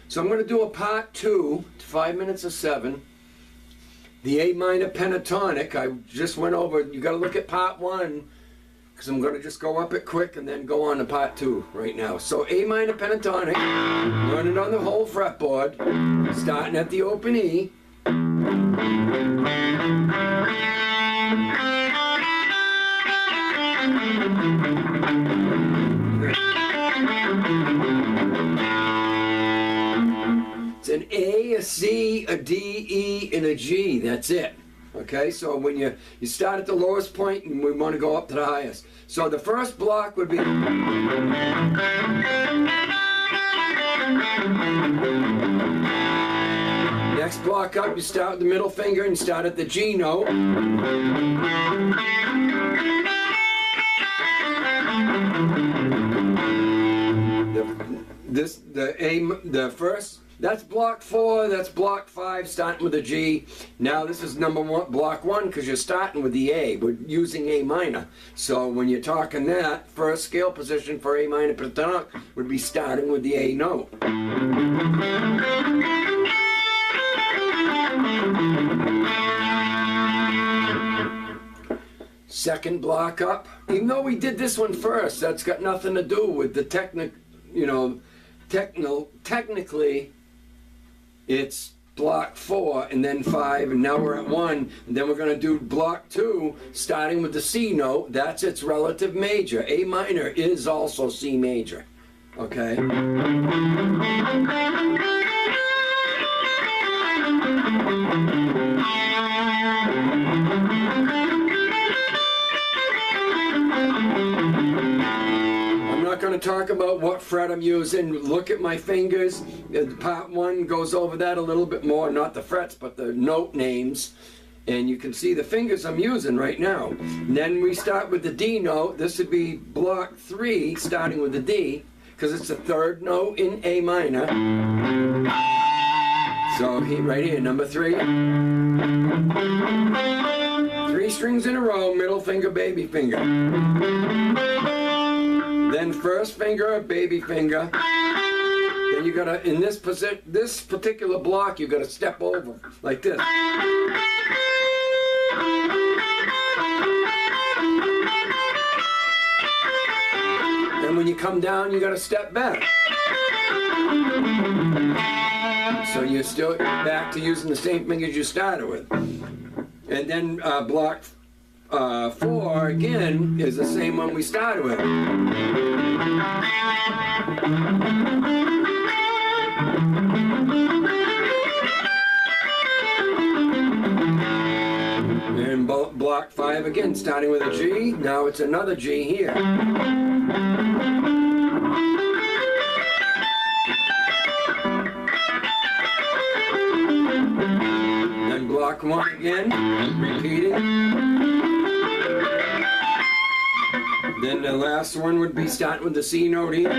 So I'm going to do a part 2, 5 minutes of 7. The A minor pentatonic, I just went over, you got to look at part 1, because I'm going to just go up it quick and then go on to part 2 right now. So A minor pentatonic, learning on the whole fretboard, starting at the open E. It's an A, a C, a D, E, and a G. That's it. Okay, so when you start at the lowest point and we want to go up to the highest. So the first block would be next block up, you start with the middle finger and start at the G note. The first, that's block 4, that's block 5, starting with a G. Now this is number 1, block 1, because you're starting with the A. We're using A minor. So when you're talking that, first scale position for A minor pentatonic would be starting with the A note. Second block up. Even though we did this one first, that's got nothing to do with the technically it's block 4 and then 5, and now we're at 1, and then we're going to do block 2 starting with the C note. That's its relative major. A minor is also C major. Okay? I'm not going to talk about what fret I'm using. Look at my fingers. Part 1 goes over that a little bit more, not the frets, but the note names. And you can see the fingers I'm using right now. And then we start with the D note. This would be block 3, starting with the D, because it's the 3rd note in A minor. So right here, number 3. 3 strings in a row, middle finger, baby finger. Then first finger, baby finger. Then you gotta, in this particular block, you gotta step over like this. Then when you come down, you gotta step back. So you're still back to using the same fingers you started with. And then block 4 again is the same one we started with. And block 5 again, starting with a G. Now it's another G here. Then block 1 again, repeating. Then the last one would be starting with the C note here.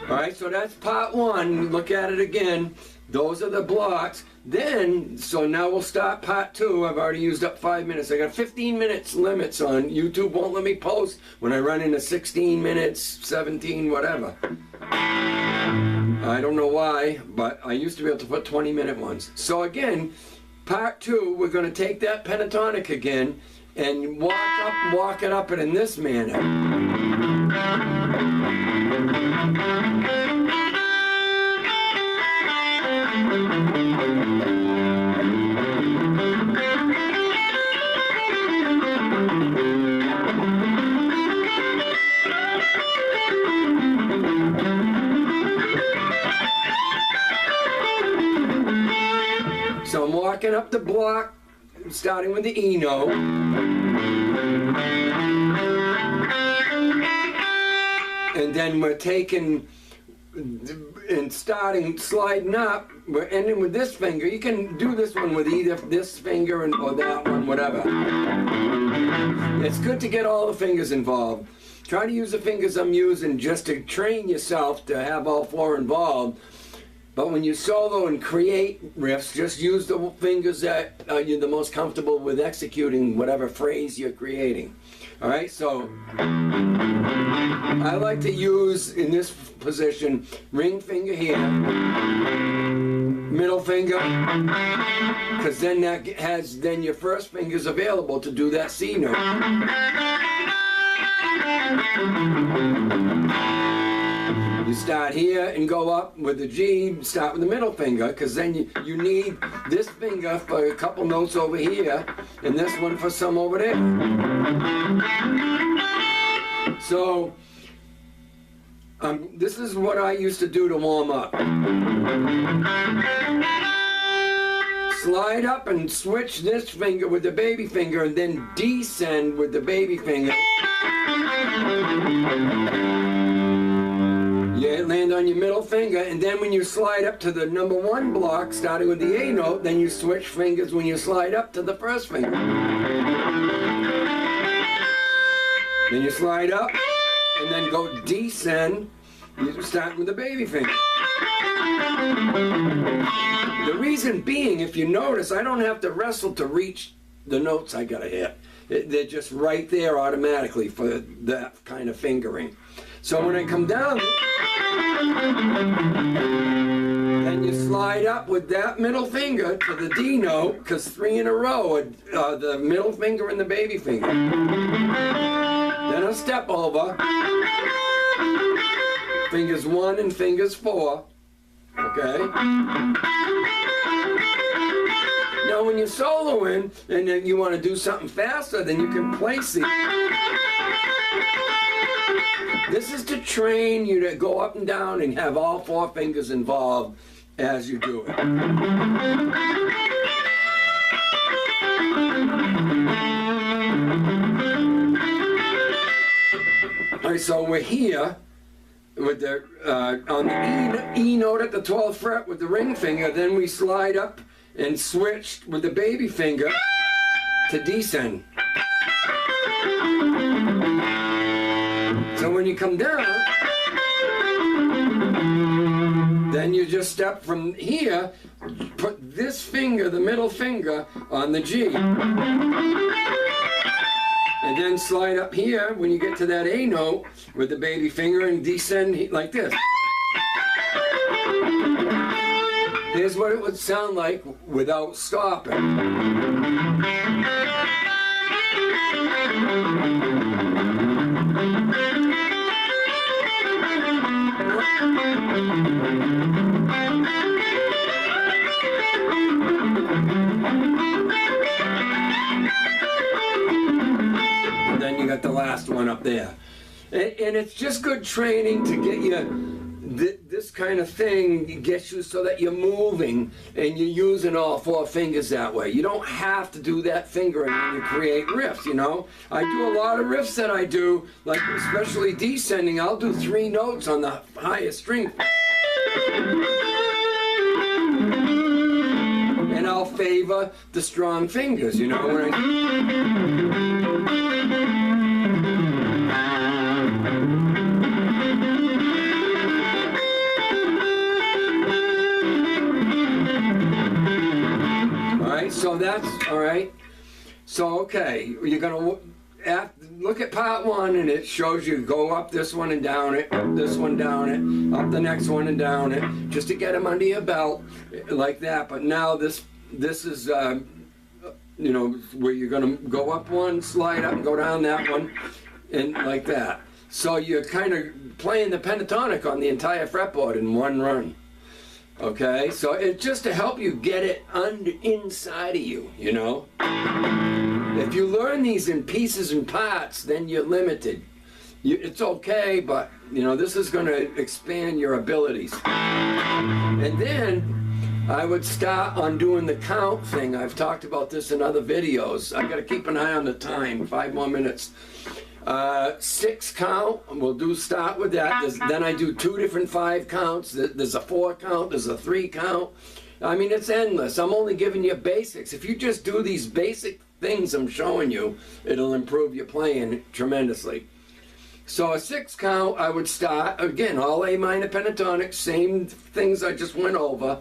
Alright, so that's part 1. Look at it again. Those are the blocks. Then, so now we'll start part 2. I've already used up 5 minutes. I got 15 minutes limits on. YouTube won't let me post when I run into 16 minutes, 17, whatever. I don't know why, but I used to be able to put 20-minute ones. So again, part 2, we're going to take that pentatonic again and walk it up in this manner. So I'm walking up the block, starting with the E note. And then we're taking and sliding up. We're ending with this finger. You can do this one with either this finger or that one, whatever. It's good to get all the fingers involved. Try to use the fingers I'm using just to train yourself to have all 4 involved. But when you solo and create riffs, just use the fingers that you're the most comfortable with executing whatever phrase you're creating. All right, so I like to use, in this position, ring finger here, middle finger, because then that has, then your first finger's available to do that C note. You start here and go up with the G, start with the middle finger, because then you need this finger for a couple notes over here, and this one for some over there. So, this is what I used to do to warm up. Slide up and switch this finger with the baby finger, and then descend with the baby finger. You land on your middle finger, and then when you slide up to the number 1 block, starting with the A note, then you switch fingers when you slide up to the first finger. Then you slide up, and then go descend, you start with the baby finger. The reason being, if you notice, I don't have to wrestle to reach the notes I gotta hit. They're just right there automatically for that kind of fingering. So when I come down, then you slide up with that middle finger to the D note, because 3 in a row are the middle finger and the baby finger. Then a step over, fingers 1 and fingers 4, okay? Now when you're soloing and then you want to do something faster, then you can place it. This is to train you to go up and down and have all 4 fingers involved as you do it. All right, so we're here with the on the E note at the 12th fret with the ring finger. Then we slide up and switch with the baby finger to descend. So when you come down, then you just step from here, put this finger, the middle finger, on the G. And then slide up here when you get to that A note with the baby finger and descend like this. Here's what it would sound like without stopping. And then you got the last one up there. And it's just good training to get you, this kind of thing gets you so that you're moving and you're using all 4 fingers that way. You don't have to do that fingering when you create riffs, you know. I do a lot of riffs that I do, like especially descending, I'll do 3 notes on the highest string. And I'll favor the strong fingers, you know. When so that's all right. So okay, you're gonna look at part 1, and it shows you go up this one and down it, up this one, down it, up the next one and down it, just to get them under your belt like that. But now this is you know, where you're gonna go up one, slide up, and go down that one, and like that. So you're kind of playing the pentatonic on the entire fretboard in one run. Okay, so it's just to help you get it inside of you, you know. If you learn these in pieces and parts, then you're limited. It's okay, but you know, this is going to expand your abilities. And then I would start on doing the count thing. I've talked about this in other videos. I got to keep an eye on the time. 5 more minutes. 6 count, we'll start with that. Then I do 2 different 5 counts. There's a 4 count, there's a 3 count. I mean, it's endless. I'm only giving you basics. If you just do these basic things I'm showing you, it'll improve your playing tremendously. So a 6 count, I would start, again, all A minor pentatonic, same things I just went over.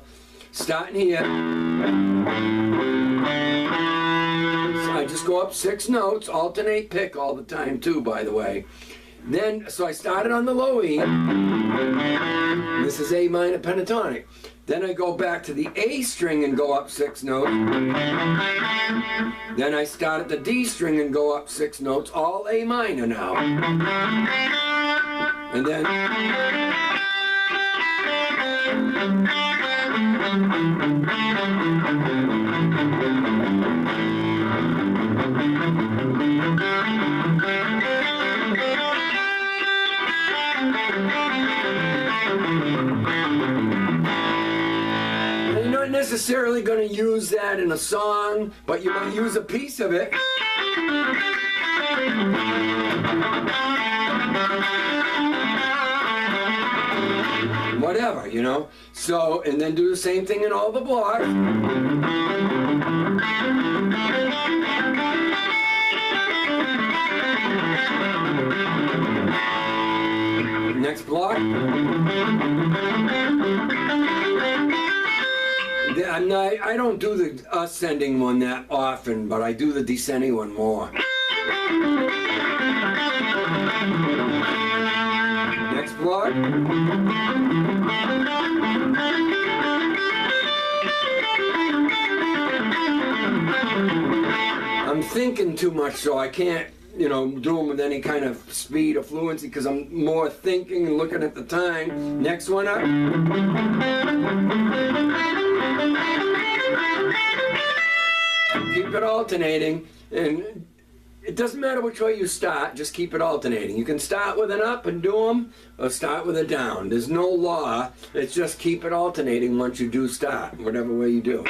Starting here. So I just just go up 6 notes, alternate pick all the time too, by the way. Then, so I started on the low E. This is A minor pentatonic. Then I go back to the A string and go up 6 notes. Then I start at the D string and go up 6 notes, all A minor now. And then... You're not necessarily going to use that in a song, but you might use a piece of it. Whatever, you know. So, and then do the same thing in all the blocks. Next block. I don't do the ascending one that often, but I do the descending one more. Next block. I'm thinking too much, so I can't, you know, do them with any kind of speed or fluency because I'm more thinking and looking at the time. Next one up. Keep it alternating, and it doesn't matter which way you start, just keep it alternating. You can start with an up and do them, or start with a down. There's no law, it's just keep it alternating once you do start, whatever way you do.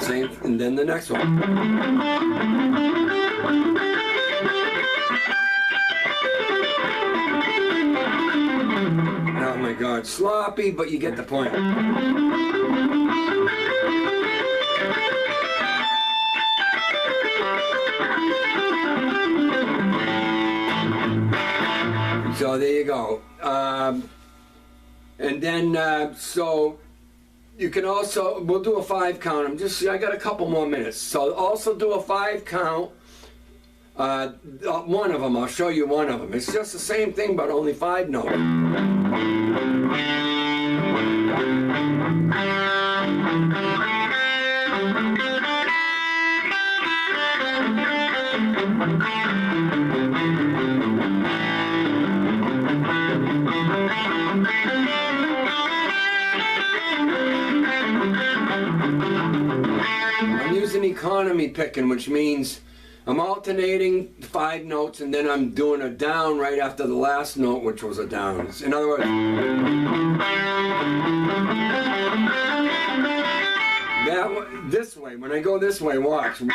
Same, and then the next one. Oh my God, sloppy, but you get the point. So there you go. And then, so you can also, we'll do a 5 count. I got a couple more minutes. So also do a 5 count. One of them, I'll show you one of them. It's just the same thing, but only 5 notes. I'm using economy picking, which means I'm alternating 5 notes and then I'm doing a down right after the last note, which was a down. In other words, this way, when I go this way, watch. Down,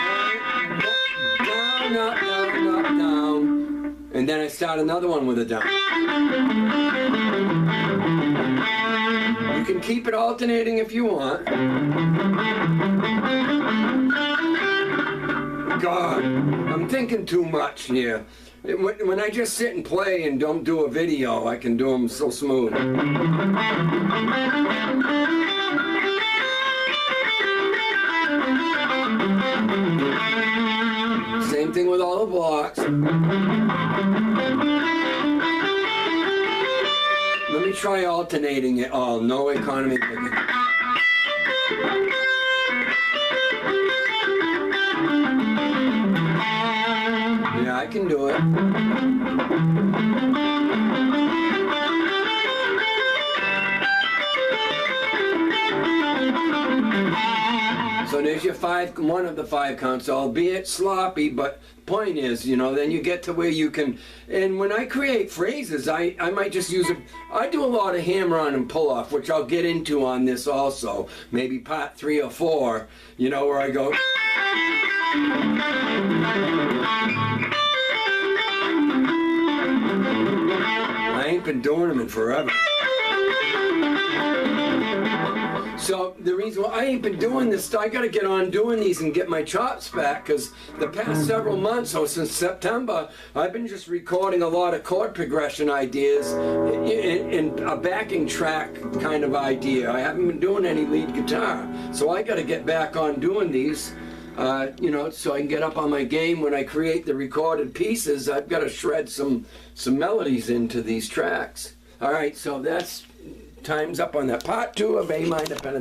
up, down, up, down. And then I start another one with a down. You can keep it alternating if you want. God, I'm thinking too much here. When I just sit and play and don't do a video, I can do them so smooth. Same thing with all the blocks. Let me try alternating it all. No economy picking. Yeah, I can do it. So there's your 5, one of the 5 counts, albeit sloppy, but point is, you know, then you get to where you can, and when I create phrases, I might just use I do a lot of hammer-on and pull-off, which I'll get into on this also, maybe part 3 or 4, you know, where I go. I ain't been doing them in forever. So the reason why I ain't been doing this, I got to get on doing these and get my chops back, because the past several months, so since September, I've been just recording a lot of chord progression ideas in a backing track kind of idea. I haven't been doing any lead guitar, so I got to get back on doing these. You know, so I can get up on my game when I create the recorded pieces. I've got to shred some melodies into these tracks. All right, so that's time's up on that. Part 2 of A minor pentatonic.